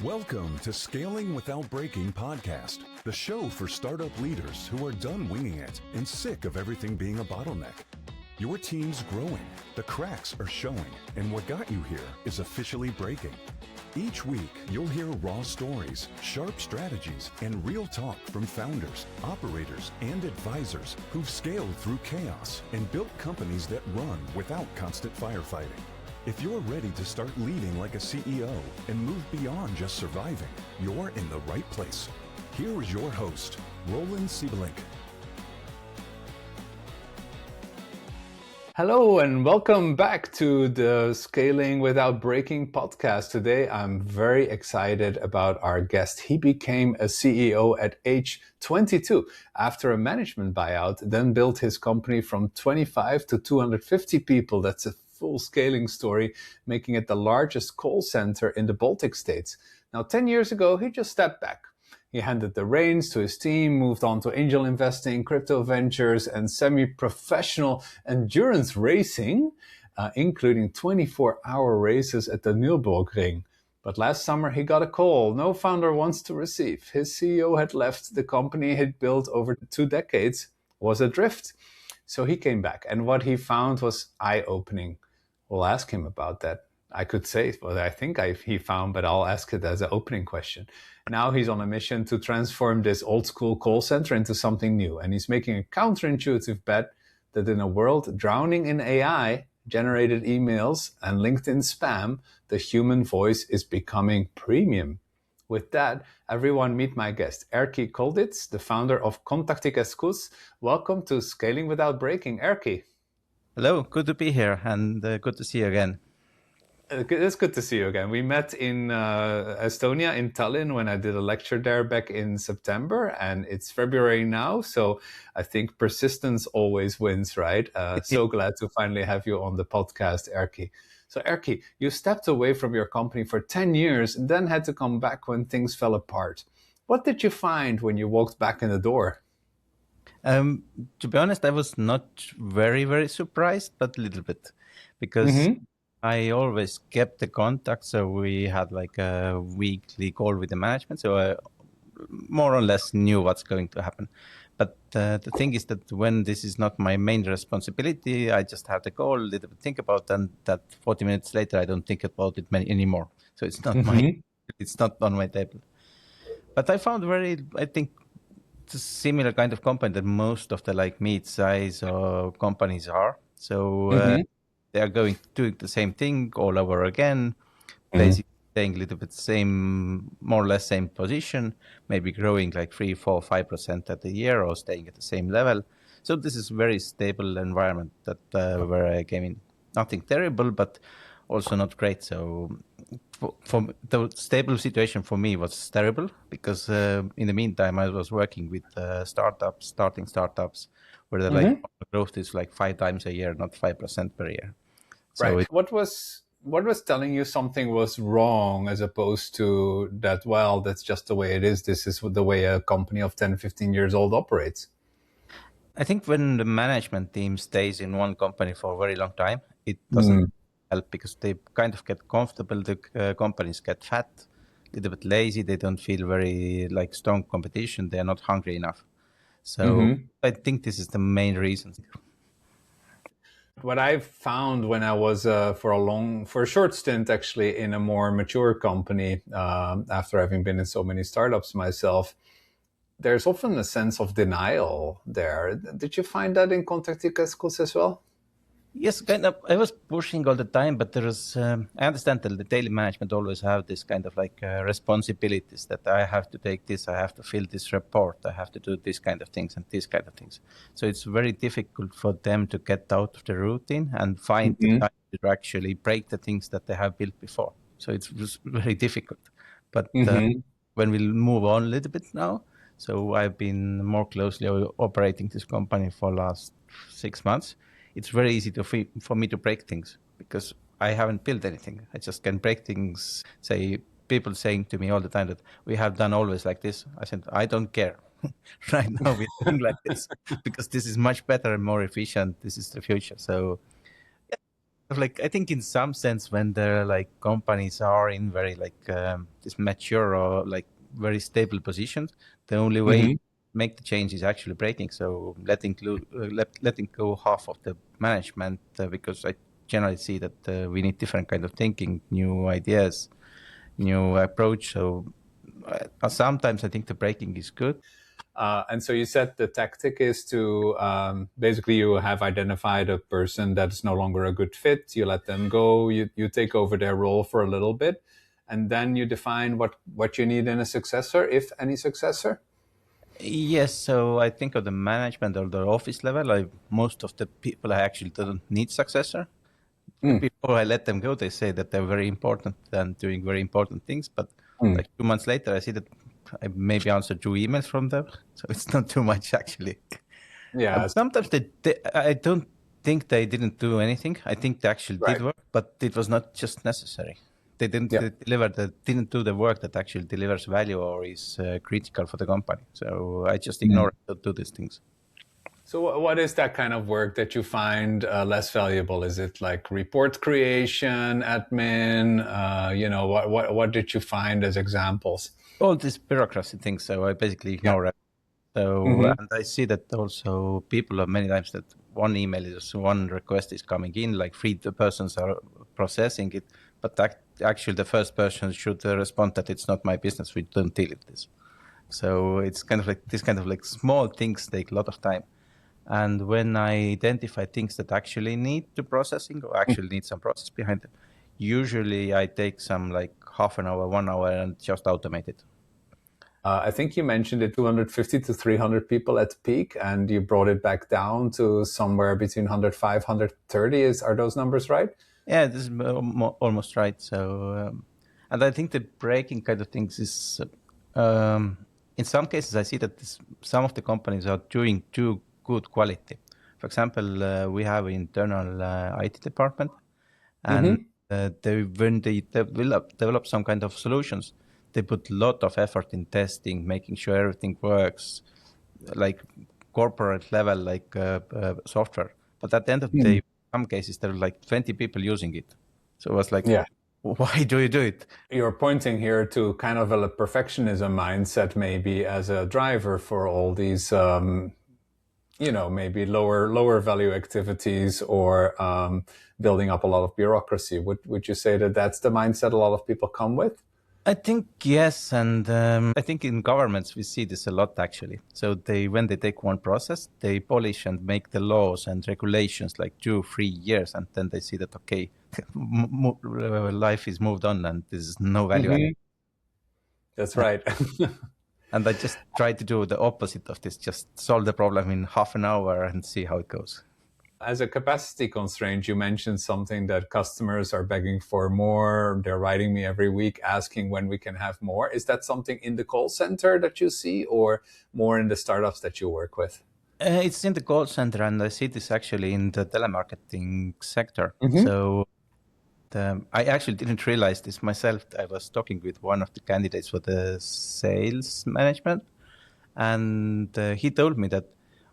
Welcome to Scaling Without Breaking podcast, the show for startup leaders who are done winging it and sick of everything being a bottleneck. Your team's growing, the cracks are showing, and what got you here is officially breaking. Each week, you'll hear raw stories, sharp strategies, and real talk from founders, operators, and advisors who've scaled through chaos and built companies that run without constant firefighting. If you're ready to start leading like a CEO and move beyond just surviving, you're in the right place. Here is your host, Roland Siebelink. Hello and welcome back to the Scaling Without Breaking podcast. Today, I'm very excited about our guest. He became a CEO at age 22 after a management buyout, then built his company from 25 to 250 people. That's a full scaling story, making it the largest call center in the Baltic states. Now, 10 years ago, he just stepped back. He handed the reins to his team, moved on to angel investing, crypto ventures, and semi-professional endurance racing, including 24-hour races at the Nürburgring. But last summer, he got a call no founder wants to receive. His CEO had left. The company he'd built over 2 decades was adrift. So he came back, and what he found was eye-opening. We'll ask him about that. I could say what I think he found, but I'll ask it as an opening question. Now he's on a mission to transform this old school call center into something new. And he's making a counterintuitive bet that in a world drowning in AI, generated emails, and LinkedIn spam, the human voice is becoming premium. With that, everyone meet my guest, Erki Koldits, the founder of Kontaktikeskus. Welcome to Scaling Without Breaking. Erki. Hello, good to be here and good to see you again. It's good to see you again. We met in Estonia, in Tallinn, when I did a lecture there back in September, and it's February now. So I think persistence always wins, right? So glad to finally have you on the podcast, Erki. So Erki, you stepped away from your company for 10 years and then had to come back when things fell apart. What did you find when you walked back in the door? To be honest, I was not very surprised, but a little bit, because I always kept the contact. So we had like a weekly call with the management. So I more or less knew what's going to happen. But the thing is that when this is not my main responsibility, I just have the call, a little bit think about, and that 40 minutes later, I don't think about it anymore. So it's not it's not on my table. But I found I think it's a similar kind of company that most of the like mid-size companies are. So they are doing the same thing all over again, basically staying a little bit more or less same position, maybe growing like 3, 4, 5% at a year or staying at the same level. So this is very stable environment that where I came in. Nothing terrible, but also not great. So for the stable situation for me was terrible, because in the meantime I was working with starting startups where the like growth is like 5 times a year, not 5% per year. So right. What was telling you something was wrong, as opposed to that, well, that's just the way it is. This is the way a company of 10, 15 years old operates. I think when the management team stays in one company for a very long time, it doesn't help, because they kind of get comfortable. The companies get fat, a little bit lazy. They don't feel very like strong competition. They're not hungry enough. So I think this is the main reason. What I found when I was for a short stint actually in a more mature company, after having been in so many startups myself, there's often a sense of denial there. Did you find that in Kontaktikeskus as well? Yes, kind of. I was pushing all the time, but there is. I understand that the daily management always have this kind of like responsibilities, that I have to take this, I have to fill this report, I have to do this kind of things and these kind of things. So it's very difficult for them to get out of the routine and find the time to actually break the things that they have built before. So it's very difficult. But when we move on a little bit now, so I've been more closely operating this company for the last 6 months. It's very easy for me to break things, because I haven't built anything. I just can break things. Say, people saying to me all the time that we have done always like this. I said, I don't care. Right now we're doing like this, because this is much better and more efficient. This is the future. So like I think in some sense when the like companies are in very like this mature or like very stable positions, the only way to make the change is actually breaking. So letting go half of the management because I generally see that we need different kind of thinking, new ideas, new approach. So sometimes I think the breaking is good. And so you said the tactic is to basically you have identified a person that is no longer a good fit. You let them go. You take over their role for a little bit, and then you define what you need in a successor, if any successor. Yes, so I think of the management or the office level, most of the people I actually don't need successor. Before I let them go, they say that they're very important and doing very important things. But like 2 months later, I see that I maybe answered 2 emails from them, so it's not too much actually. Yeah. Sometimes I don't think they didn't do anything. I think they actually did work, but it was not just necessary. They didn't didn't do the work that actually delivers value or is critical for the company. So I just ignore it, don't do these things. So what is that kind of work that you find less valuable? Is it like report creation, admin? What did you find as examples? All these bureaucracy things. So I basically ignore it. So and I see that also people have many times that one request is coming in, like three persons are processing it, but actually the first person should respond that it's not my business. We don't deal with this. So it's kind of like this kind of like small things take a lot of time. And when I identify things that actually need to processing or actually need some process behind them, usually I take some like half an hour, 1 hour and just automate it. I think you mentioned it 250 to 300 people at peak, and you brought it back down to somewhere between 105, 130. Are those numbers right? Yeah, this is almost right. So, and I think the breaking kind of things is, in some cases, I see that some of the companies are doing too good quality. For example, we have an internal IT department, and when they develop some kind of solutions, they put a lot of effort in testing, making sure everything works, like corporate level, like software. But at the end of the day, in some cases, there are like 20 people using it. So it was like, why do you do it? You're pointing here to kind of a perfectionism mindset, maybe as a driver for all these, maybe lower value activities or building up a lot of bureaucracy. Would you say that that's the mindset a lot of people come with? I think yes, and I think in governments we see this a lot actually. So when they take one process, they polish and make the laws and regulations like 2-3 years, and then they see that okay, life is moved on and there's no value. That's right. And I just try to do the opposite of this, just solve the problem in half an hour and see how it goes. As a capacity constraint, you mentioned something that customers are begging for more. They're writing me every week asking when we can have more. Is that something in the call center that you see or more in the startups that you work with? It's in the call center, and I see this actually in the telemarketing sector. So I actually didn't realize this myself. I was talking with one of the candidates for the sales management, and he told me that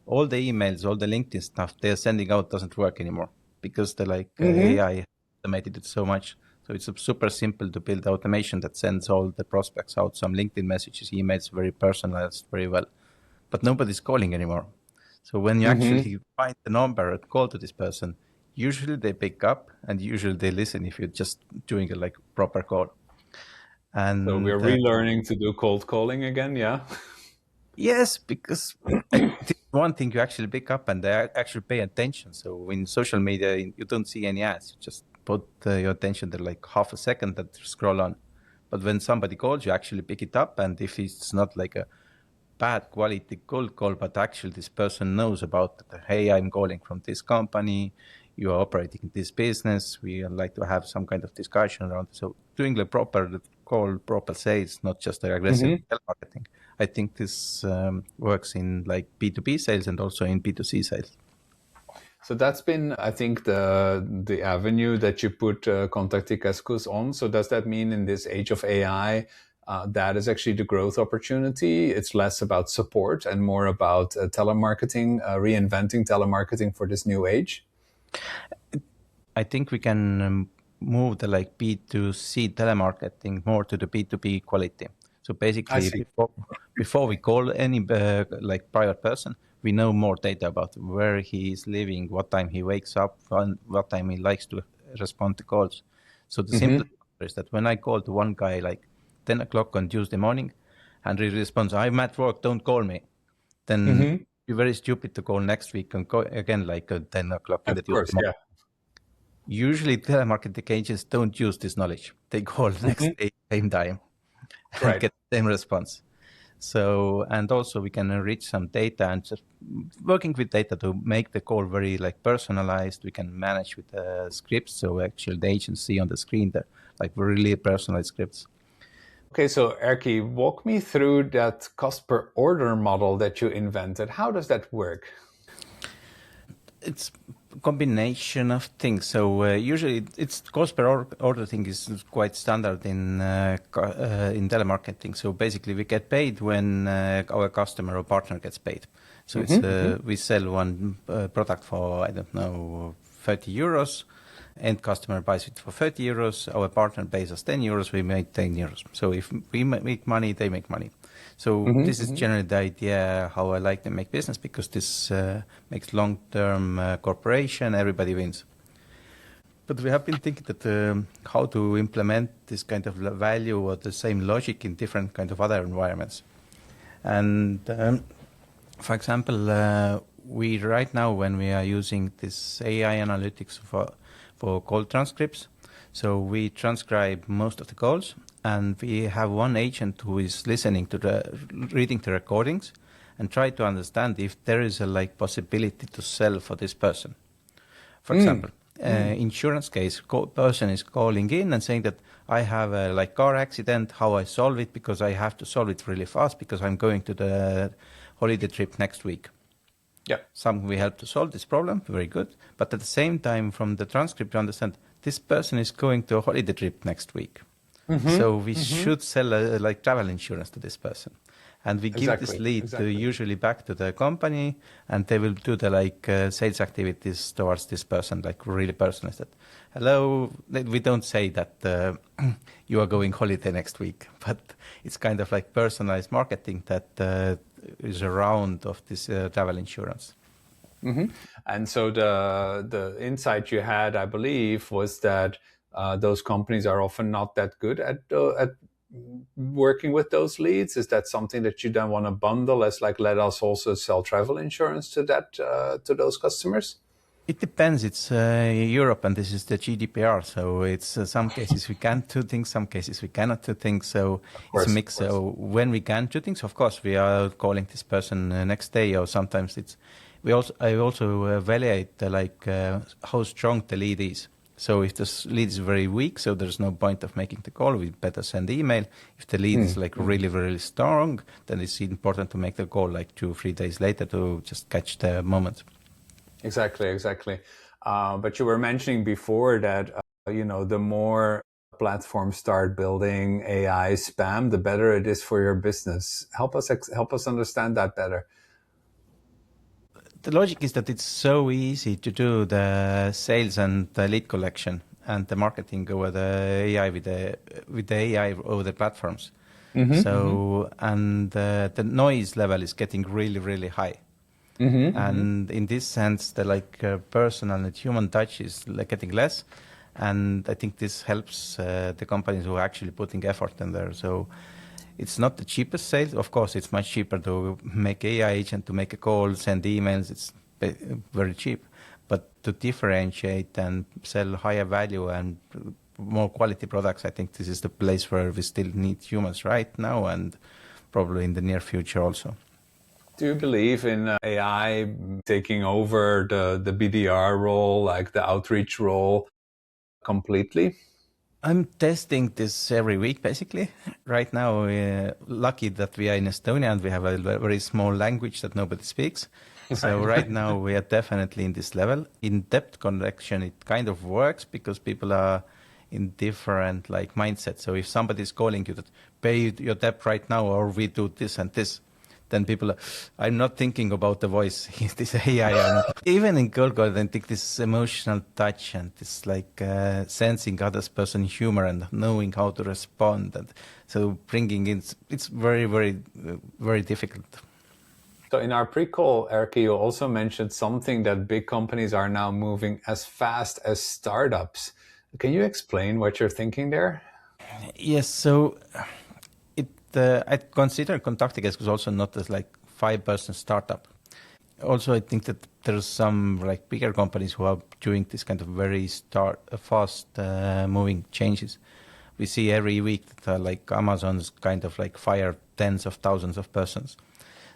all the emails, all the LinkedIn stuff they're sending out doesn't work anymore because the AI automated it so much. So it's super simple to build automation that sends all the prospects out some LinkedIn messages, emails, very personalized, very well. But nobody's calling anymore. So when you actually find the number and call to this person, usually they pick up and usually they listen if you're just doing a like proper call. And so we're relearning to do cold calling again, yeah? Yes, because one thing you actually pick up and they actually pay attention. So in social media, you don't see any ads. You just put your attention there like half a second that you scroll on. But when somebody calls, you actually pick it up. And if it's not like a bad quality cold call, but actually this person knows about, hey, I'm calling from this company, you are operating this business, we like to have some kind of discussion around it. So doing the proper call, proper sales, not just the aggressive telemarketing. I think this works in like B2B sales and also in B2C sales. So that's been, I think, the avenue that you put Kontaktikeskus on. So does that mean in this age of AI, that is actually the growth opportunity? It's less about support and more about telemarketing, reinventing telemarketing for this new age? I think we can move the like B2C telemarketing more to the B2B quality. So I basically, see. before we call any like private person, we know more data about where he is living, what time he wakes up, and what time he likes to respond to calls. So the simple answer is that when I call to one guy like 10 o'clock on Tuesday morning, and he responds, "I'm at work, don't call me," then it'd be very stupid to call next week and go again like 10 o'clock in Of the Tuesday course, morning. yeah. Usually telemarketing agents don't use this knowledge. They call next day, same time, and Right. get the same response. So, and also we can enrich some data and just working with data to make the call very like personalized. We can manage with the scripts. So actually the agents see on the screen that like really personalized scripts. Okay, so Erki, walk me through that cost per order model that you invented. How does that work? It's a combination of things. So usually it's cost per order thing is quite standard in telemarketing. So basically we get paid when our customer or partner gets paid. So it's we sell one product for, I don't know, 30 euros. End customer buys it for 30 euros. Our partner pays us 10 euros. We make 10 euros. So if we make money, they make money. So this is generally the idea how I like to make business, because this makes long-term cooperation, everybody wins. But we have been thinking that how to implement this kind of value or the same logic in different kind of other environments. And for example, we right now, when we are using this AI analytics for call transcripts, so we transcribe most of the calls, and we have one agent who is listening to reading the recordings and try to understand if there is a like possibility to sell for this person. For example, insurance case, person is calling in and saying that I have a like car accident, how I solve it, because I have to solve it really fast because I'm going to the holiday trip next week. Yeah. Some we help to solve this problem, very good. But at the same time, from the transcript, you understand this person is going to a holiday trip next week. So we should sell like travel insurance to this person. And we give this lead to usually back to the company, and they will do the like sales activities towards this person, like really personalized. That, hello, we don't say that you are going holiday next week, but it's kind of like personalized marketing that is around of this travel insurance. And so the insight you had, I believe, was that those companies are often not that good at working with those leads. Is that something that you then want to bundle as like, let us also sell travel insurance to that to those customers? It depends. It's Europe, and this is the GDPR. So it's some cases we can do things, some cases we cannot do things. So it's a mix. So when we can do things, of course, we are calling this person next day, or sometimes it's. I also evaluate how strong the lead is. So if the lead is very weak, so there's no point of making the call. We better send email. If the lead is like really, really strong, then it's important to make the call like 2 or 3 days later to just catch the moment. Exactly. But you were mentioning before that the more platforms start building AI spam, the better it is for your business. Help us understand that better. The logic is that it's so easy to do the sales and the lead collection and the marketing over the AI with the AI over the platforms. And the noise level is getting really, really high. And in this sense, the personal and human touch is getting less. And I think this helps the companies who are actually putting effort in there. So it's not the cheapest sales. Of course, it's much cheaper to make AI agent, to make a call, send emails. It's very cheap. But to differentiate and sell higher value and more quality products, I think this is the place where we still need humans right now, and probably in the near future also. Do you believe in AI taking over the BDR role, like the outreach role, completely? I'm testing this every week, basically. Right now, we're lucky that we are in Estonia and we have a very small language that nobody speaks. So right now, we are definitely in this level. In-depth connection, it kind of works because people are in different mindsets. So if somebody is calling you that pay your debt right now, or we do this and this, then people, I'm not thinking about the voice. Is this AI or not? Even in cold calling, I think this emotional touch and this like sensing other person's humor and knowing how to respond. And so bringing in, it's very, very, very difficult. So in our pre-call, Erki, you also mentioned something that big companies are now moving as fast as startups. Can you explain what you're thinking there? Yes, so I consider Kontaktikeskus also not as like 5-person startup. Also, I think that there's some like bigger companies who are doing this kind of very fast moving changes. We see every week that like Amazon's kind of like fire tens of thousands of persons.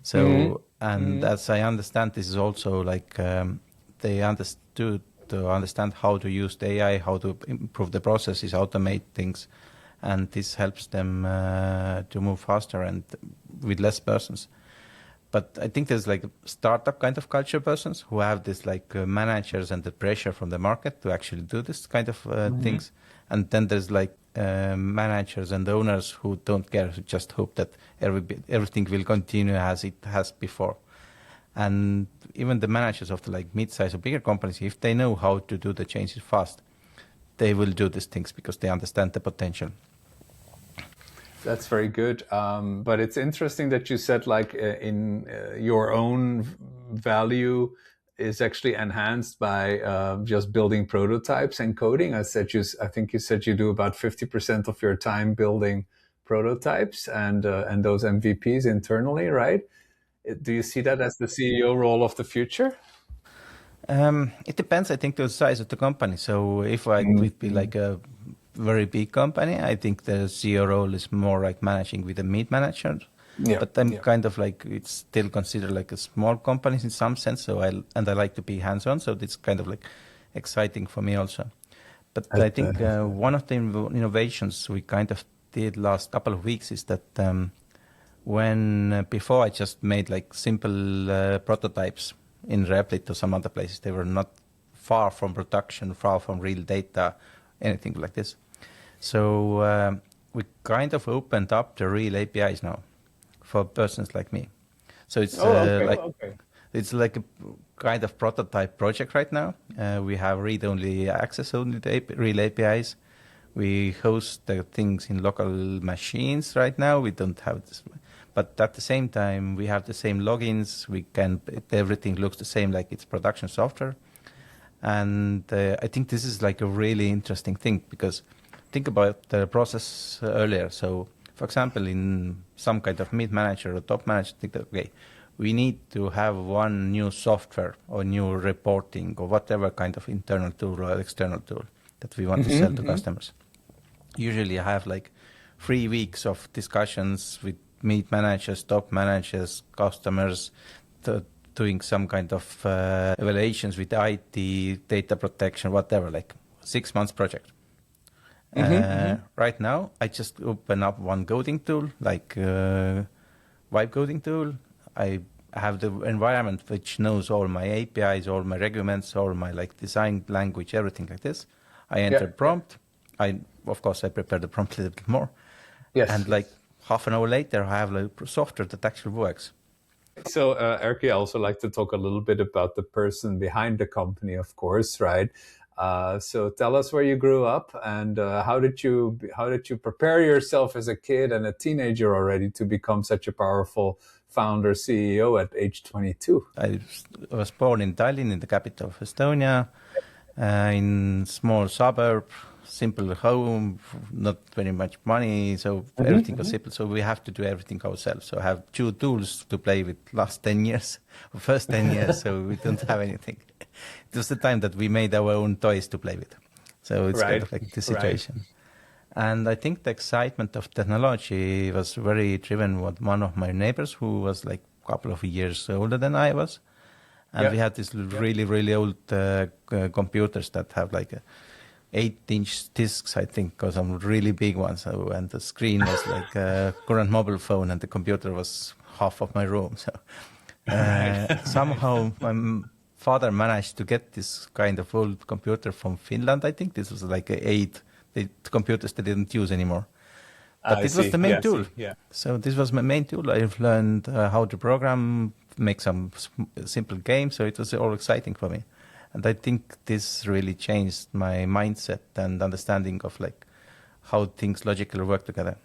So, as I understand, this is also like they understood to understand how to use the AI, how to improve the processes, automate things. And this helps them to move faster and with less persons. But I think there's like startup kind of culture persons who have this like managers and the pressure from the market to actually do this kind of things. And then there's like managers and owners who don't care, who just hope that everything will continue as it has before. And even the managers of the like mid-size or bigger companies, if they know how to do the changes fast, they will do these things because they understand the potential. That's very good. But it's interesting that you said like in your own value is actually enhanced by just building prototypes and coding. I think you said you do about 50% of your time building prototypes and those MVPs internally, right? Do you see that as the CEO role of the future? It depends, I think, the size of the company. So if I would be like a very big company, I think the CEO role is more like managing with a mid manager. Yeah. But I'm kind of like, it's still considered like a small company in some sense. So I like to be hands-on. So it's kind of like exciting for me also. But I think one of the innovations we kind of did last couple of weeks is that when before I just made like simple prototypes in Replit or some other places, they were not far from production, far from real data, anything like this. So we kind of opened up the real APIs now for persons like me. So it's it's like a kind of prototype project right now. We have read-only access only to real APIs. We host the things in local machines right now. We don't have this, but at the same time we have the same logins. Everything looks the same, like it's production software. And I think this is like a really interesting thing because think about the process earlier. So, for example, in some kind of mid manager or top manager, think that, okay, we need to have one new software or new reporting or whatever kind of internal tool or external tool that we want to sell to customers. Usually I have like 3 weeks of discussions with mid managers, top managers, customers, doing some kind of evaluations with IT, data protection, whatever, like 6 months project. Right now, I just open up one coding tool, like vibe coding tool. I have the environment which knows all my APIs, all my regiments, all my like design language, everything like this. I enter prompt. Of course, I prepare the prompt a little bit more. Yes. And like half an hour later, I have like software that actually works. So, Erki, I also like to talk a little bit about the person behind the company, of course, right? So tell us where you grew up and how did you prepare yourself as a kid and a teenager already to become such a powerful founder CEO at age 22? I was born in Tallinn, in the capital of Estonia, in small suburb, simple home, not very much money, so everything was simple. So we have to do everything ourselves. So I have 2 tools to play with last 10 years, first 10 years, so we don't have anything. It was the time that we made our own toys to play with. So it's kind of like the situation. Right. And I think the excitement of technology was very driven with one of my neighbors who was like a couple of years older than I was. And we had these really, really old computers that have like 8-inch discs, I think, or some really big ones. So, and the screen was like a current mobile phone and the computer was half of my room. So somehow my father managed to get this kind of old computer from Finland, I think. This was like the computers they didn't use anymore. But it was the main tool. Yeah. So this was my main tool. I've learned how to program, make some simple games. So it was all exciting for me. And I think this really changed my mindset and understanding of like how things logically work together.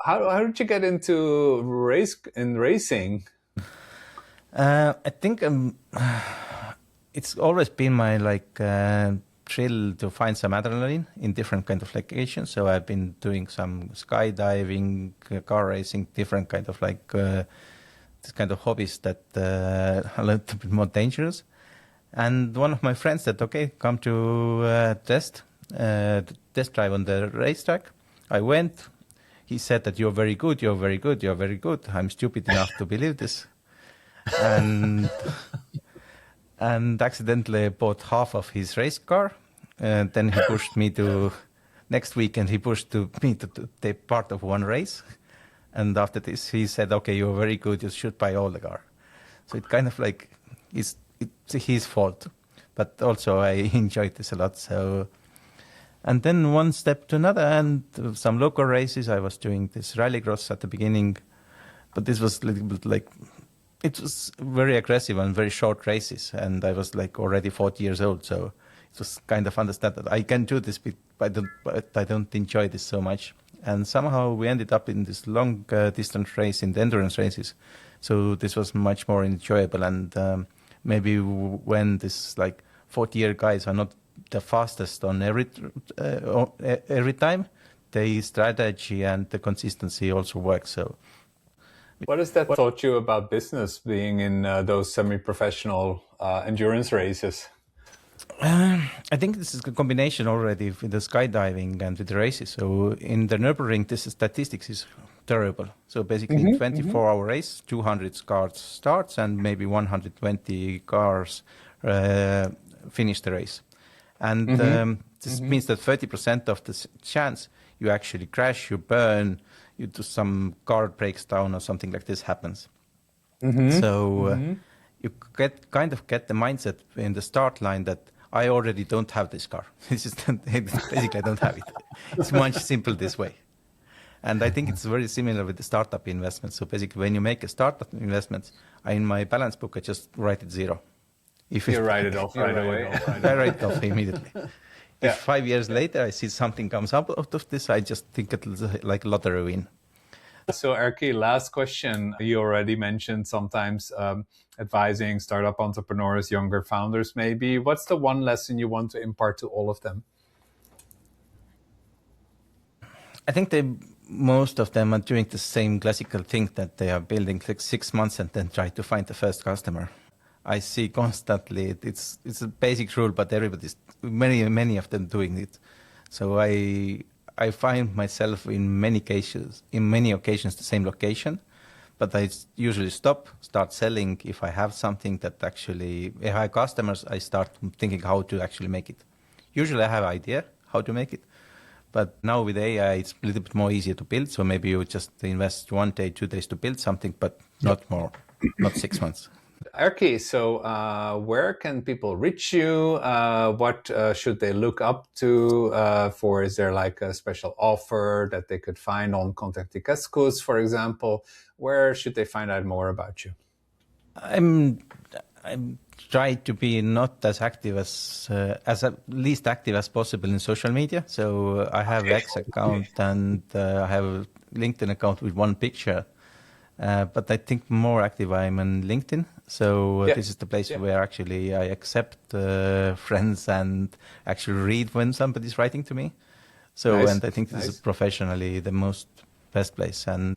How did you get into racing? I think it's always been my thrill to find some adrenaline in different kind of locations. So I've been doing some skydiving, car racing, different kind of this kind of hobbies that are a little bit more dangerous. And one of my friends said, okay, come to test drive on the racetrack. I went. He said that you're very good, you're very good, you're very good. I'm stupid enough to believe this. And accidentally bought half of his race car. And then he pushed me to, next weekend, he pushed me to take part of one race. And after this, he said, okay, you're very good, you should buy all the car. So it kind of like, it's his fault. But also I enjoyed this a lot. So, and then one step to another, and some local races. I was doing this rallycross at the beginning, but this was a little bit like, it was very aggressive and very short races, and I was like already 40 years old, so it was kind of understand that I can do this, but I don't enjoy this so much. And somehow we ended up in this long distance race, in the endurance races, so this was much more enjoyable. And maybe when this 40-year guys are not the fastest on every time, the strategy and the consistency also works. So. What has that taught you about business, being in those semi-professional endurance races? I think this is a combination already with the skydiving and with the races. So in the Nürburgring, this statistics is terrible. So basically, 24-hour race, 200 cars starts, and maybe 120 cars finish the race. And this means that 30% of the chance you actually crash, you burn, you do some car breaks down or something like this happens. So you get the mindset in the start line that I already don't have this car. Basically, I don't have it. It's much simple this way. And I think it's very similar with the startup investments. So basically, when you make a startup investment, in my balance book, I just write it zero. If you write it off right away. I write it off immediately. If 5 years later I see something comes up out of this, I just think it's like a lottery win. So Erki, last question. You already mentioned sometimes advising startup entrepreneurs, younger founders maybe. What's the one lesson you want to impart to all of them? I think most of them are doing the same classical thing, that they are building 6 months and then try to find the first customer. I see constantly, it's a basic rule, but many of them doing it. So I find myself in many occasions, the same location, but I usually start selling. If I have something that actually, if I have customers, I start thinking how to actually make it. Usually I have an idea how to make it, but now with AI, it's a little bit more easier to build. So maybe you just invest 1 day, 2 days to build something, but not more, not 6 months. Erki, so where can people reach you? What should they look up to for? Is there like a special offer that they could find on Kontaktikeskus, for example? Where should they find out more about you? I'm trying to be not as active as least active as possible in social media. So I have X account and I have a LinkedIn account with one picture. But I think more active I'm on LinkedIn. So this is the place where actually I accept friends and actually read when somebody's writing to me. So, and I think this is professionally the best place. And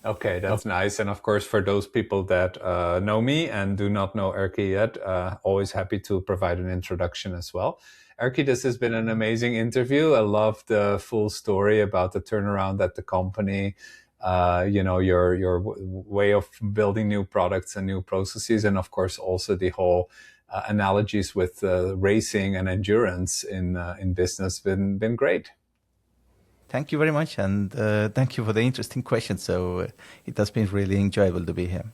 okay, that's nice. And of course, for those people that know me and do not know Erki yet, always happy to provide an introduction as well. Erki, this has been an amazing interview. I love the full story about the turnaround at the company. Your way of building new products and new processes, and of course also the whole analogies with racing and endurance in business been great. Thank you very much, and thank you for the interesting questions. So it has been really enjoyable to be here.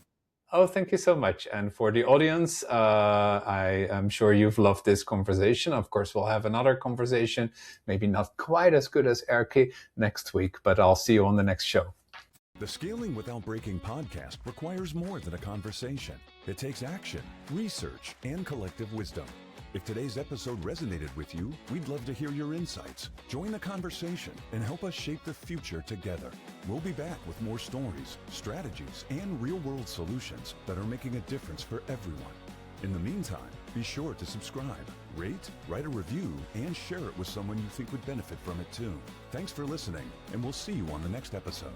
Oh, thank you so much. And for the audience, I am sure you've loved this conversation. Of course, we'll have another conversation, maybe not quite as good as Erki next week, but I'll see you on the next show. The Scaling Without Breaking podcast requires more than a conversation. It takes action, research, and collective wisdom. If today's episode resonated with you, we'd love to hear your insights. Join the conversation and help us shape the future together. We'll be back with more stories, strategies, and real-world solutions that are making a difference for everyone. In the meantime, be sure to subscribe, rate, write a review, and share it with someone you think would benefit from it too. Thanks for listening, and we'll see you on the next episode.